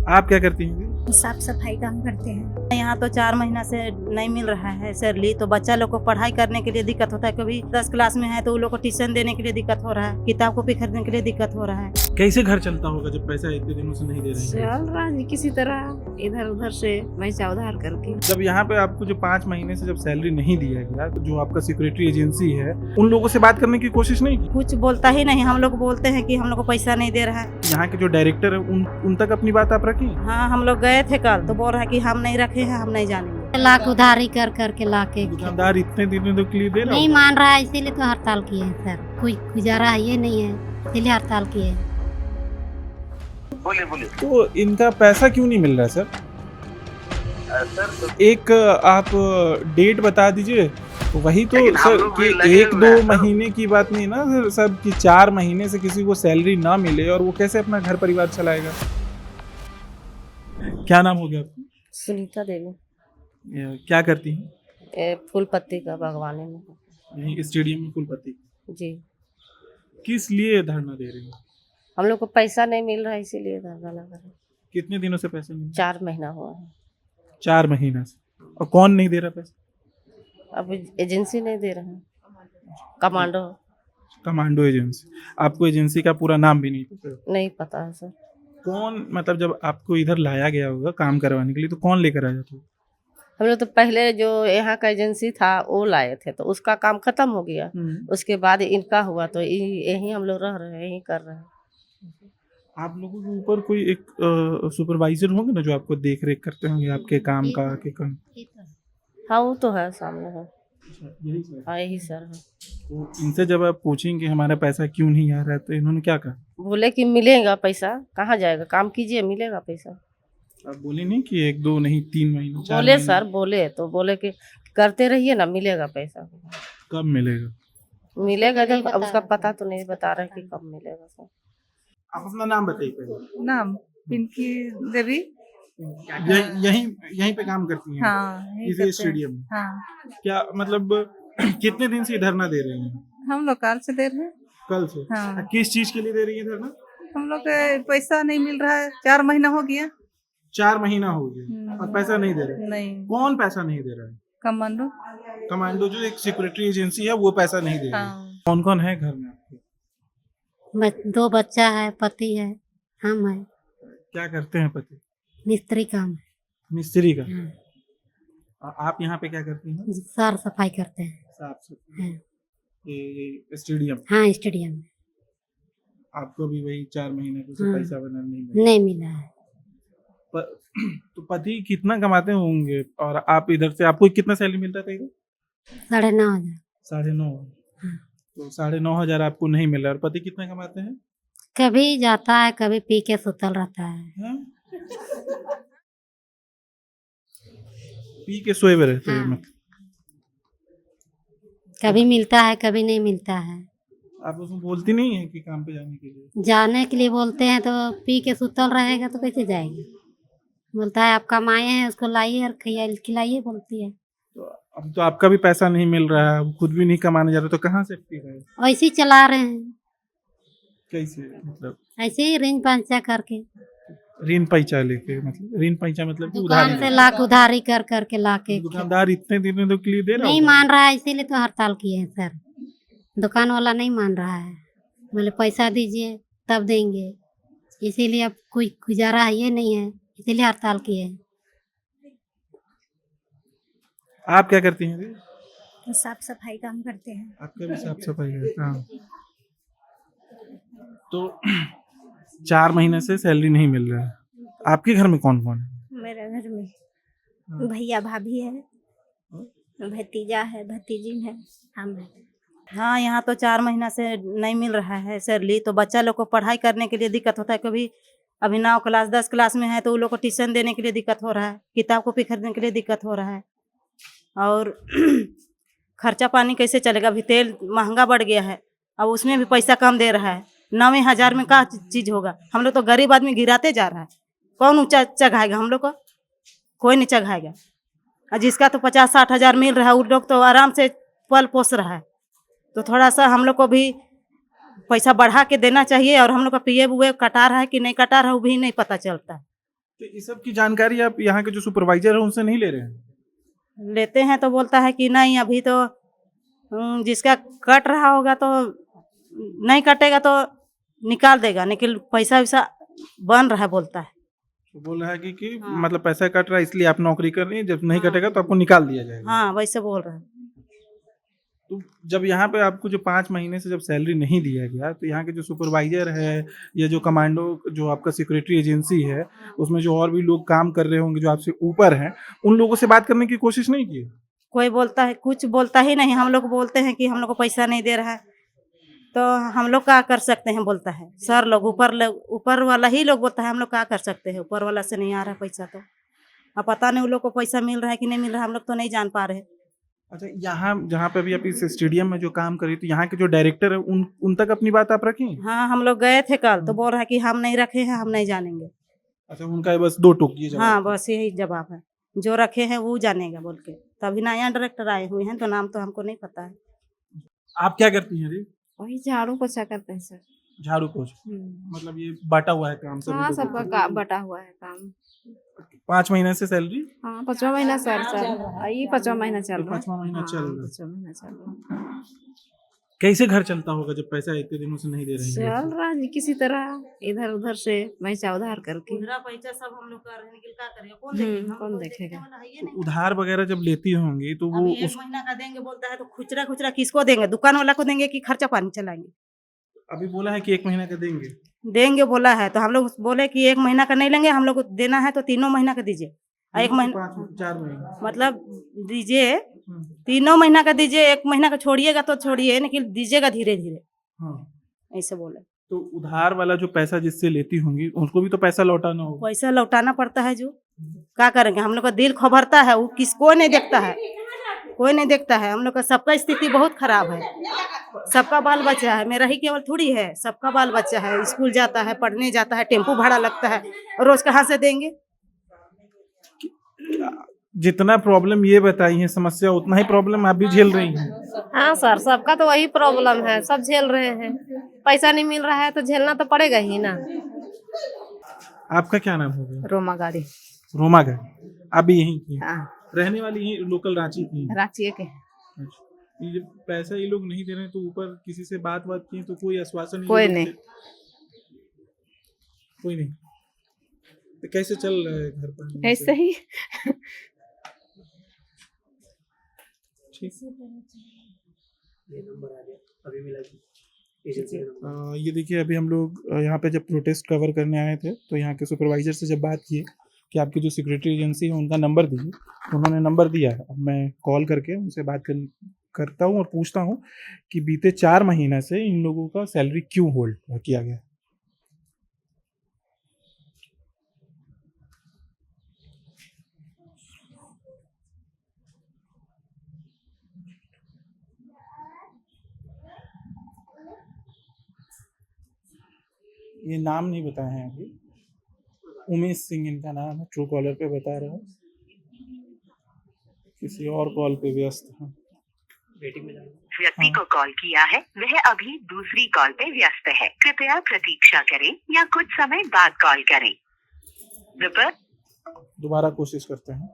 आप क्या करती हैं? साफ सफाई काम करते हैं। यहाँ तो 4 महीना से नहीं मिल रहा है सैलरी, तो बच्चा लोग को पढ़ाई करने के लिए दिक्कत होता है। कभी 10 क्लास में है तो उन लोग को ट्यूशन देने के लिए दिक्कत हो रहा है, किताब कॉपी खरीदने के लिए दिक्कत हो रहा है। कैसे घर चलता होगा जब पैसा इतने दिनों से नहीं दे रहे हैं? चल रहा है किसी तरह इधर उधर से पैसा उधार करके। जब यहाँ पे आपको जो 5 महीने से जब सैलरी नहीं दिया गया, तो जो आपका सिक्योरिटी एजेंसी है उन लोगों से बात करने की कोशिश नहीं की? कुछ बोलता ही नहीं, हम लोग बोलते हैं कि हम लोग को पैसा नहीं दे रहा है। यहाँ के जो डायरेक्टर है उन तक अपनी बात आप रखी? हाँ, हम लोग गए थे कल, तो बोल रहा है कि हम नहीं रखे हैं, हम नहीं जानेंगे। लाख उधारी कर करके लाके दुकानदार इतने दिनों के लिए दे रहा नहीं है? मान रहा है, इसीलिए तो हड़ताल किए हैं सर। कोई गुजारा है ये नहीं है, इसीलिए हड़ताल किए हैं। बोलिए। तो इनका पैसा क्यों नहीं मिल रहा है सर? सर एक आप डेट बता दीजिए। वही तो लेकिन हम सर लोग भी कि लगे एक हुए दो हैं, सर। महीने की बात नहीं ना सर, सब कि 4 महीने से किसी को सैलरी ना मिले और वो कैसे अपना घर परिवार चलाएगा? क्या नाम हो गया आपका? सुनीता देवी क्या करती हैं? फूल पत्ती का बागवानी में। यहीं स्टेडियम में फूलपत्ती। जी, किस लिए धरना दे रही हैं? हम लोग को पैसा नहीं मिल रहा है इसीलिए धरना लगा है। कितने दिनों से पैसे नहीं? 4 महीना हुआ है। 4 महीना से। और कौन नहीं दे रहा पैसा? अब एजेंसी नहीं दे रहा है, कमांडो कमांडो एजेंसी। आपको एजेंसी का पूरा नाम भी नहीं पता? नहीं पता है सर। कौन, मतलब जब आपको इधर लाया गया होगा काम करवाने के लिए, तो कौन लेकर आया था? हम लोग तो पहले जो यहाँ का एजेंसी था वो लाए थे, तो उसका काम खत्म हो गया। उसके बाद इनका हुआ तो यहीं हम लोग रह रहे हैं, यहीं कर रहे हैं। आप लोगों के ऊपर कोई एक सुपरवाइजर होंगे ना जो आपको देख रेख करते होंगे आपके काम का के काम? हाँ वो तो है, सामने है। यही सर। हाँ यही सर है। तो इनसे जब आप पूछेंगे हमारा पैसा क्यों नहीं आ रहा है, तो इन्होंने क्या कहा? बोले कि मिलेगा पैसा, कहाँ जाएगा, काम कीजिए मिलेगा पैसा। आप बोले नहीं कि 1 2 नहीं 3 महीने 4 बोले महीने? सर, बोले तो बोले कि करते रहिए ना, मिलेगा पैसा। कब मिलेगा? मिलेगा जब, अब उसका पता तो नहीं बता रहे कि कब मिलेगा सर। आप अपना नाम बताइए पहले। नाम पिंकी देवी। यहीं पे काम करती हैं? हाँ, यही इसी करते हैं। स्टेडियम में? हाँ, क्या मतलब कितने दिन से धरना दे रहे हैं? हम लोग काल से दे रहे हैं। कल से? हाँ। किस चीज के लिए दे रही है धरना? हम लोग के पैसा नहीं मिल रहा है, 4 महीना हो गया। 4 महीना हो गया और पैसा नहीं दे रहे? नहीं, कौन पैसा नहीं दे रहा है? कमांडो। कमांडो जो एक सिक्योरिटी एजेंसी है वो पैसा नहीं दे रही है। हाँ, कौन कौन है घर में आपके? 2 बच्चा है, पति है, हम है, क्या करते हैं पति? मिस्त्री काम है। मिस्त्री का। हाँ। और आप यहाँ पे क्या करती हैं? साफ सफाई करते हैं। साफ सफाई। हाँ, ये स्टेडियम। हाँ स्टेडियम में। आपको भी वही 4 महीने से हाँ। पैसा बना नहीं मिला? नहीं मिला है। तो पति कितना कमाते होंगे और आप इधर से, आपको कितना सैलरी मिलता था इधर? 9,500। 9,500। हाँ। तो 9,500 आपको नहीं मिला और पति कितना कमाते हैं? कभी जाता है, कभी पी के सुतल रहता है। हाँ? पी के सोए हुए रहते हैं हाँ। मतलब? कभी मिलता है, कभी नहीं मिलता है। आप उसमें बोलती नहीं है कि काम पे जाने के लिए? जाने के लिए बोलते हैं तो पी के सुतल रहेगा तो कैसे जाएगी। बोलता है आप कमाए हैं, उसको लाइए और खिलाइए, बोलती है। तो अब तो आपका भी पैसा नहीं मिल रहा है, वो खुद भी नहीं कमाने जा रहे, तो कहाँ से पी रहे हैं? ऐसे ही चला रहे हैं, कैसे, मतलब ऐसे ही रेंज पंचा करके। ऋण पैसा लेके? मतलब ऋण पैसा मतलब कि उधारी? दुकान से लाख उधारी कर करके लाके। दुकानदार इतने दिनों के लिए दे रहा नहीं होगा? मान रहा है, इसीलिए तो हड़ताल किए हैं सर। दुकान वाला नहीं मान रहा है, बोले पैसा दीजिए तब देंगे, इसीलिए अब कोई गुजारा है ये नहीं है, इसीलिए हड़ताल किए हैं। आप क्या करती हैं जी? साफ सफाई काम करते हैं। आपका भी साफ सफाई है काम? तो 4 महीने से सैलरी नहीं मिल रहा है। आपके घर में कौन कौन है? मेरे घर में भैया भाभी है, भतीजा है, भतीजी है, हम है। हाँ, यहाँ तो 4 महीना से नहीं मिल रहा है सैलरी, तो बच्चा लोग को पढ़ाई करने के लिए दिक्कत होता है। कभी अभी 9 क्लास 10 क्लास में है तो उन लोग को ट्यूशन देने के लिए दिक्कत हो रहा है, किताब कॉपी खरीदने के लिए दिक्कत हो रहा है। और खर्चा पानी कैसे चलेगा? अभी तेल महंगा बढ़ गया है, अब उसमें भी पैसा कम दे रहा है। 9,000 में क्या चीज़ होगा? हम लोग तो गरीब आदमी गिराते जा रहा है, कौन ऊँचा चढ़ाएगा? हम लोग को कोई नहीं चढ़ाएगा। और जिसका तो 50-60 हज़ार मिल रहा है उन लोग तो आराम से पल पोस रहा है। तो थोड़ा सा हम लोग को भी पैसा बढ़ा के देना चाहिए। और हम लोग का पीएफ कटा रहा है कि नहीं कटा रहा है वो भी नहीं पता चलता। तो इस सब की जानकारी आप यहाँ के जो सुपरवाइजर है उनसे नहीं ले रहे हैं? लेते हैं तो बोलता है कि नहीं अभी तो जिसका कट रहा होगा तो नहीं कटेगा तो निकाल देगा, लेकिन पैसा वैसा बन रहा है बोलता है। तो बोल रहा है कि हाँ। मतलब पैसा कट रहा है इसलिए आप नौकरी कर रही हैं, जब नहीं कटेगा तो आपको निकाल दिया जाएगा। हाँ वैसे बोल रहा है। तो जब यहाँ पे आपको जो 5 महीने से जब सैलरी नहीं दिया गया तो यहाँ के जो सुपरवाइजर है या जो कमांडो जो आपका सिक्योरिटी एजेंसी है उसमें जो और भी लोग काम कर रहे होंगे जो आपसे ऊपर हैं, उन लोगों से बात करने की कोशिश नहीं की? कोई बोलता है कुछ बोलता ही नहीं, हम लोग बोलते हैं कि हम लोग को पैसा नहीं दे रहा है तो हम लोग क्या कर सकते हैं, बोलता है सर लोग ऊपर वाला ही लोग बोलता है हम लोग क्या कर सकते हैं, ऊपर वाला से नहीं आ रहा पैसा तो अब पता नहीं उन लोग को पैसा मिल रहा है कि नहीं मिल रहा है, हम लोग तो नहीं जान पा रहे। अच्छा, यहाँ जहाँ पे अभी आप इस स्टेडियम में जो काम करी तो यहाँ के जो डायरेक्टर है उन तक अपनी बात आप रखी? हाँ हम लोग गए थे कल तो बोल रहा है कि हम नहीं रखे हैं, हम नहीं जानेंगे। अच्छा, उनका बस 2 टूक ये जवाब? हाँ बस यही जवाब है, जो रखे हैं वो जानेगा बोल के। तो अभी नया डायरेक्टर आए हुए हैं तो नाम तो हमको नहीं पता है। आप क्या करती हैं जी? वही झाड़ू पोछा करते हैं सर। झाड़ू पोछा, मतलब ये बांटा हुआ है काम सभी हाँ लोगों सबका को? बटा हुआ है काम। 5 महीने से सैलरी? हाँ 5वां महीना सर चल रहा है, ये 5वां महीना चल रहा है। 5वां महीना हाँ, चल रहा है। 5वां महीना चल रहा है। कैसे घर चलता होगा जब पैसा इतने दिनों से नहीं दे रहे हैं? चल रहा है किसी तरह इधर उधर से पैसा उधार करके। पैसा सब हम लोग कर रहे हैं, लेकिन क्या करेंगे, कौन देखेगा? कौन देखेगा? तो उधार वगैरह जब लेती होंगी तो वो अभी 1 महीना का देंगे बोलता है तो खुचरा खुचरा किसको देंगे, दुकान वाला को देंगे कि खर्चा पानी चलाएंगे? अभी बोला है कि 1 महीना का देंगे बोला है तो हम लोग बोले कि 1 महीना का नहीं लेंगे, हम लोग को देना है तो 3 महीना का दीजिए। 1 महीना 4 महीने मतलब दीजिए, 3 महीना का दीजिए, 1 महीना का छोड़िएगा तो छोड़िए, लेकिन दीजिएगा धीरे धीरे, हाँ। ऐसे बोले। तो उधार वाला जो पैसा जिससे लेती होंगी उसको भी तो पैसा लौटाना होगा? पैसा लौटाना पड़ता है, जो क्या करेंगे, हम लोग का दिल खबरता है, वो किसको नहीं देखता है, कोई नहीं देखता है। हम लोग का सबका स्थिति बहुत खराब है, सबका बाल बच्चा है, मेरा ही केवल थोड़ी है, सबका बाल बच्चा है, स्कूल जाता है, पढ़ने जाता है, टेम्पू भाड़ा लगता है, रोज कहाँ से देंगे? जितना प्रॉब्लम ये बताई है समस्या उतना ही प्रॉब्लम आप भी झेल रही हैं? हाँ सर सबका तो वही प्रॉब्लम है, सब झेल रहे हैं। पैसा नहीं मिल रहा है तो झेलना तो पड़ेगा ही ना। आपका क्या नाम होगा? रोमा गाड़ी। रोमा गाड़ी। आप भी यहीं की? हाँ रहने वाली ही लोकल रांची की? रांची के। अच्छा। ये पैसा ये लोग नहीं दे रहे हैं तो ऊपर किसी से बात की तो कोई आश्वासन? कोई नहीं। कोई नहीं। तो कैसे चल रहा है घर पर? ऐसे ही। ठीक। ये देखिए अभी हम लोग यहाँ पे जब प्रोटेस्ट कवर करने आए थे तो यहाँ के सुपरवाइजर से जब बात की कि आपकी जो सिक्योरिटी एजेंसी है उनका नंबर दीजिए, तो उन्होंने नंबर दिया है। अब मैं कॉल करके उनसे बात करता हूँ और पूछता हूँ कि बीते 4 महीने से इन लोगों का सैलरी क्यों होल्ड किया गया। ये नाम नहीं बताए हैं अभी, उमेश सिंह इनका नाम है, ट्रू कॉलर पे बता रहा है, किसी और कॉल पे व्यस्त है। व्यक्ति को कॉल किया है वह अभी दूसरी कॉल पे व्यस्त है, कृपया प्रतीक्षा करें या कुछ समय बाद कॉल करें। दोबारा कोशिश करते हैं।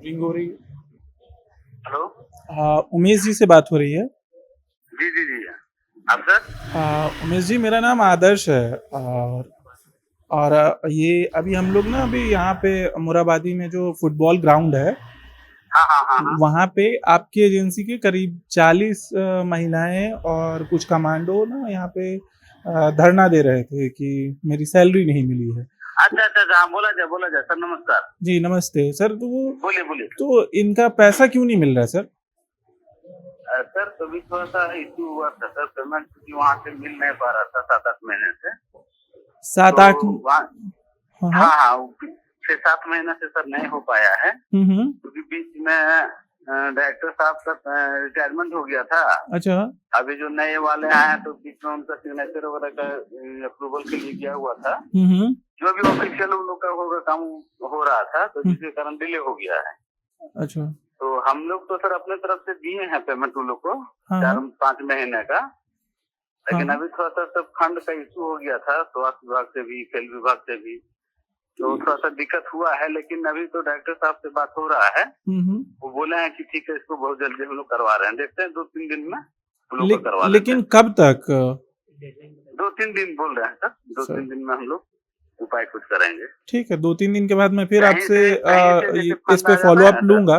रिंग हो रही है। हेलो, उमेश जी से बात हो रही है? जी जी जी, आप सर? उमेश जी मेरा नाम आदर्श है और ये अभी हम लोग ना अभी यहाँ पे मुराबादी में जो फुटबॉल ग्राउंड है हाँ हाँ हाँ हाँ। वहाँ पे आपकी एजेंसी के करीब 40 महिलाएं और कुछ कमांडो ना यहाँ पे धरना दे रहे थे कि मेरी सैलरी नहीं मिली है। अच्छा अच्छा अच्छा, हाँ, बोला जाए सर। नमस्कार जी नमस्ते सर। तो वो बोलिए। तो इनका पैसा क्यों नहीं मिल रहा है सर? सर कभी थोड़ा सा इशू हुआ था सर, पेमेंट क्योंकि वहाँ से मिल नहीं पा रहा था 7-8 महीने से। 7-8? हाँ हाँ 6-7 महीने से सर नहीं हो पाया है, क्योंकि बीच में डायरेक्टर साहब का रिटायरमेंट हो गया था। अच्छा। अभी जो नए वाले आए तो बीच में उनका सिग्नेचर वगैरह का अप्रूवल के लिए गया हुआ था, जो भी ऑफिशियल उन लोग का होगा काम हो रहा था, तो जिसके कारण डिले हो गया है। अच्छा। हम लोग तो सर अपने तरफ से दिए हैं पेमेंट उन लोग को हाँ 4-5 महीने का, लेकिन हाँ अभी थोड़ा सा सब फंड का इशू हो गया था स्वास्थ्य विभाग से भी, खेल विभाग से भी, तो थोड़ा सा दिक्कत हुआ है। लेकिन अभी तो डायरेक्टर साहब से बात हो रहा है, वो बोले हैं कि ठीक है इसको बहुत जल्दी हम लोग करवा रहे हैं, देखते हैं 2-3 दिन में हम लोग को करवा लेते लेकिन कब तक? हैं। 2-3 दिन बोल रहे हैं सर, 2-3 दिन में हम लोग उपाय कुछ करेंगे। ठीक है, 2-3 दिन के बाद मैं फिर कहीं आपसे से जैसे इस फंड पे आ फॉलो जाना अप है सर। लूंगा।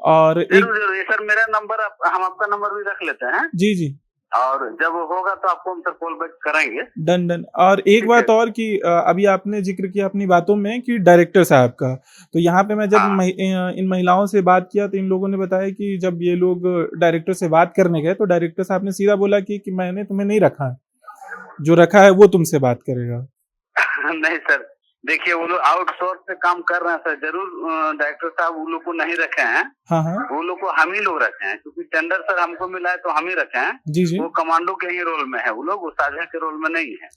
और एक जरूर जरूर, ये सर मेरा नंबर हम आपका नंबर भी रख लेते हैं, जी जी और जब होगा तो आपको हम सर कॉल बैक करेंगे। Done done. और एक ठीक बात है। और कि अभी आपने जिक्र किया अपनी बातों में कि डायरेक्टर साहब का, तो यहाँ पे मैं जब हाँ। इन महिलाओं से बात किया तो इन लोगों ने बताया कि जब ये लोग डायरेक्टर से बात करने गए तो डायरेक्टर साहब ने सीधा बोला कि मैंने तुम्हें नहीं रखा है, जो रखा है वो तुमसे बात करेगा। नहीं सर, देखिए वो लोग आउटसोर्स से काम कर रहे हैं सर, जरूर डायरेक्टर साहब वो लोग को नहीं रखे हैं, हाँ हाँ वो लोग को हम ही लोग रखे हैं, क्योंकि टेंडर सर हमको मिला है तो हम ही रखे हैं। जी जी। वो कमांडो के ही रोल में है, वो लोग साझा के रोल में नहीं है।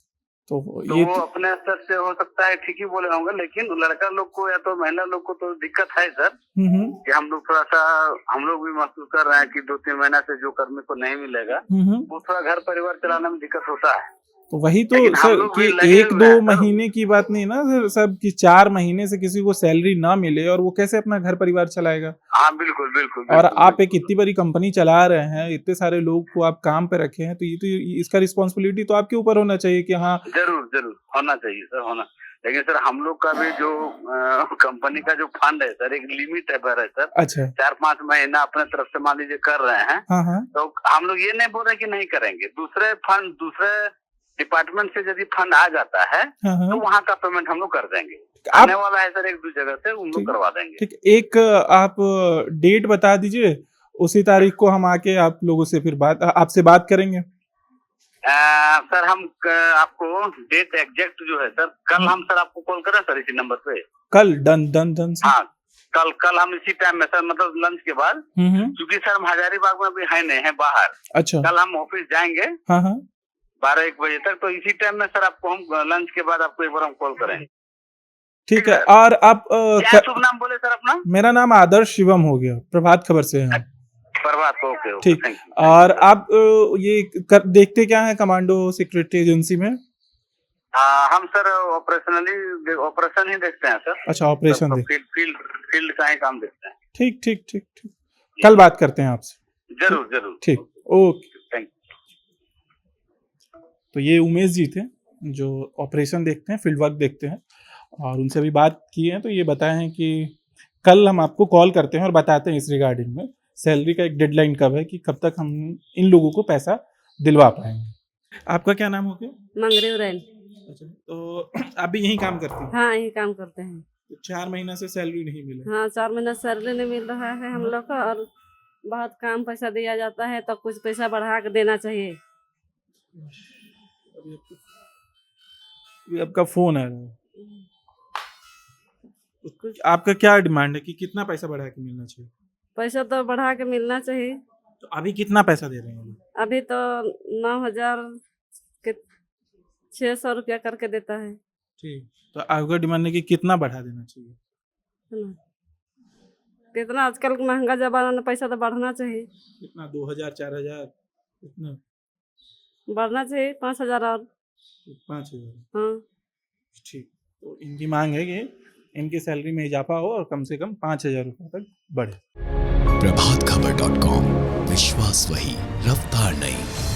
तो तो ये वो अपने स्तर से हो सकता है ठीक ही बोले होंगे, लेकिन लड़का लोग को या तो महिला लोग को तो दिक्कत है सर, कि हम लोग थोड़ा सा हम लोग भी महसूस कर रहे हैं कि 2-3 महीना से जो कर्मी को नहीं मिलेगा वो थोड़ा घर परिवार चलाने में दिक्कत होता है। तो वही तो लेकिन हम सर लोग कि भी लगे हुए 1-2 हैं सर। महीने की बात नहीं ना सर, सब कि 4 महीने से किसी को सैलरी ना मिले और वो कैसे अपना घर परिवार चलाएगा। हाँ बिल्कुल बिल्कुल और बिल्कुल, आप एक बिल्कुल। इतनी बड़ी कंपनी चला रहे हैं, इतने सारे लोग को आप काम पे रखे हैं, तो इसका रिस्पॉन्सिबिलिटी तो आपके ऊपर होना चाहिए कि हाँ जरूर जरूर होना चाहिए सर, होना। लेकिन सर हम लोग का भी जो कंपनी का जो फंड है सर, एक लिमिट है पर है सर, अच्छा 4-5 महीना अपने तरफ से मान लीजिए कर रहे हैं, हाँ हाँ तो हम लोग ये नहीं बोल रहे कि नहीं करेंगे। दूसरे फंड, दूसरे डिपार्टमेंट से यदि फंड आ जाता है हाँ तो हाँ वहाँ का पेमेंट हम लोग कर देंगे। आप आने वाला है सर 1-2 जगह से, उन लोग ठीक करवा देंगे। ठीक, एक आप डेट बता दीजिए, उसी तारीख को हम आके आप लोगों से फिर आपसे बात करेंगे। सर हम आपको डेट एग्जैक्ट जो है सर, कल हम सर आपको कॉल करें सर इसी नंबर पे। कल डन डन डन सर। हाँ कल हम इसी टाइम में सर, मतलब लंच के बाद, क्योंकि सर हम हजारीबाग में अभी है नहीं है बाहर, अच्छा कल हम ऑफिस जाएंगे हाँ हाँ 12-1 बजे तक, तो इसी टाइम में सर आपको हम लंच के बाद आपको एक बार हम कॉल करेंगे। ठीक है। और आप क्या शुभ नाम बोले सर अपना? मेरा नाम आदर्श शिवम हो गया, प्रभात खबर से हैं। प्रभात, ओके ओके, ठीक। Thank you. और आप देखते क्या है कमांडो सिक्योरिटी एजेंसी में? हम सर ऑपरेशन ही देखते हैं सर। अच्छा ऑपरेशन देख, फील्ड का ही काम देखते हैं। ठीक ठीक ठीक ठीक, कल बात करते हैं आपसे। जरूर जरूर, ठीक, ओके थैंक यू। तो ये उमेश जी थे जो ऑपरेशन देखते हैं, फील्ड वर्क देखते हैं, और उनसे भी बात की है तो ये बताए हैं कि कल हम आपको कॉल करते हैं और बताते हैं इस रिगार्डिंग में सैलरी का एक डेडलाइन कब है, कि कब तक हम इन लोगों को पैसा दिलवा पाएंगे। आपका क्या नाम हो गया? मंगरेव रैन। अच्छा, तो आप भी यही काम करती हैं? हाँ यही काम करते हैं। तो 4 महीना से सैलरी नहीं मिला? हाँ 4 महीना सैलरी नहीं मिल रहा है हम लोग का, और बहुत कम पैसा दिया जाता है, तो कुछ पैसा बढ़ा के देना चाहिए। अभी आपका फोन आ रहा है, आपका क्या डिमांड है कि कितना पैसा बढ़ा के मिलना चाहिए? पैसा तो बढ़ा के मिलना चाहिए। तो अभी कितना पैसा दे रहे हैं? अभी तो 9,000 के 600 रुपया करके देता है। ठीक, तो आपका डिमांड है कि कितना बढ़ा देना चाहिए? है ना? कितना आजकल महंगा जमाना में पैसा तो बढ़ना चाहिए। कितना, 2,000-4,000 कितना बढ़ना चाहिए? 5,000 और 5,000? हाँ ठीक, तो इनकी मांग है कि इनकी सैलरी में इजाफा हो और कम से कम 5,000 रुपये तक बढ़े। प्रभातखबर.com, विश्वास वही, रफ्तार नहीं।